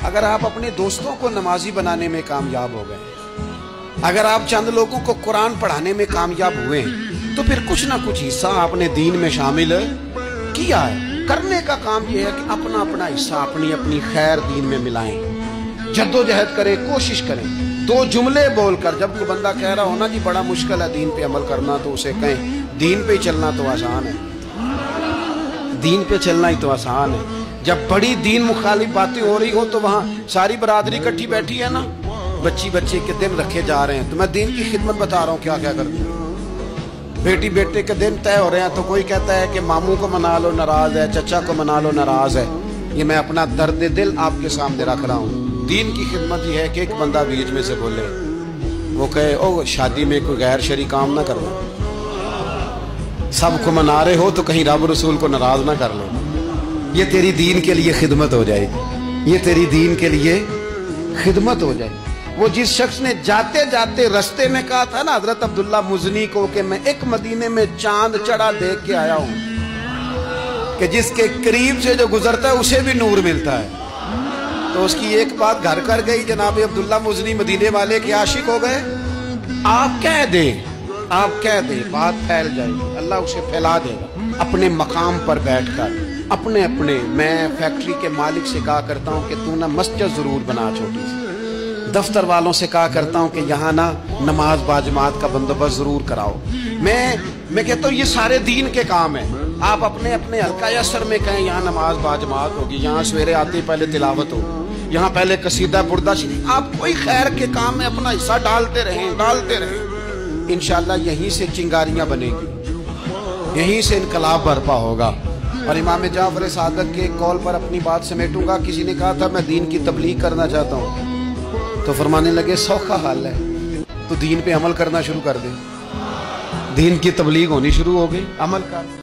अगर आप अपने दोस्तों को नमाजी बनाने में कामयाब हो गए, अगर आप चंद लोगों को कुरान पढ़ाने में कामयाब हुए, तो फिर कुछ ना कुछ हिस्सा आपने दीन में शामिल किया है। करने का काम यह है कि अपना अपना हिस्सा अपनी अपनी खैर दीन में मिलाएं, जद्दोजहद करें, कोशिश करें। दो जुमले बोलकर, जब कोई बंदा कह रहा हो ना जी बड़ा मुश्किल है दीन पे अमल करना, तो उसे कहें दीन पे चलना तो आसान है, दीन पे चलना ही तो आसान है। जब बड़ी दीन मुखालिफ बातें हो रही हो तो वहां सारी बरादरी इकट्ठी बैठी है ना, बच्ची बच्चे के दिन रखे जा रहे हैं, तो मैं दीन की खिदमत बता रहा हूँ क्या क्या करती हूँ। बेटी बेटे के दिन तय हो रहे हैं, तो कोई कहता है कि मामू को मना लो नाराज है, चचा को मना लो नाराज है। ये मैं अपना दर्द दिल आपके सामने रख रहा हूँ। दीन की खिदमत ये है कि एक बंदा बीच में से बोले, वो कहे ओ शादी में कोई गैर शरी काम ना करना, सबको मना रहे हो तो कहीं रब रसूल को नाराज ना कर लो। ये तेरी दीन के लिए खिदमत हो जाएगी, ये तेरी दीन के लिए खिदमत हो जाएगी। वो जिस शख्स ने जाते जाते रास्ते में कहा था ना हजरत अब्दुल्ला मुजनी को कि मैं एक मदीने में चांद चढ़ा देख के आया हूं, कि जिसके करीब से जो गुजरता है उसे भी नूर मिलता है, तो उसकी एक बात घर कर गई। जनाब अब्दुल्ला मुजनी मदीने वाले के आशिक हो गए। आप कह दे, आप कह दे, बात फैल जाएगी, अल्लाह उसे फैला देगा। अपने मकाम पर बैठकर अपने अपने, मैं फैक्ट्री के मालिक से कहा करता हूँ कि तू ना मस्जिद जरूर बना छोटी सी, दफ्तर वालों से कहा करता हूँ कि यहाँ ना नमाज बाजमात का बंदोबस्त जरूर कराओ। मैं कहता हूँ ये सारे दीन के काम है। आप अपने अपने हल्का असर में कहें यहाँ नमाज बाजमात होगी, यहाँ सवेरे आते ही पहले तिलावत हो, यहाँ पहले कसीदा बुर्दा शरीफ, आप कोई खैर के काम में अपना हिस्सा डालते रहें, डालते रहें। इंशाअल्लाह यहीं से चिंगारियां बनेगी, यहीं से इनकलाब बर्पा होगा। और इमाम जाफर सादिक के कॉल पर अपनी बात समेटूंगा। किसी ने कहा था मैं दीन की तबलीग करना चाहता हूँ, तो फरमाने लगे सौखा हाल है, तो दीन पे अमल करना शुरू कर दे। दीन की तबलीग होनी शुरू हो गई, अमल कर।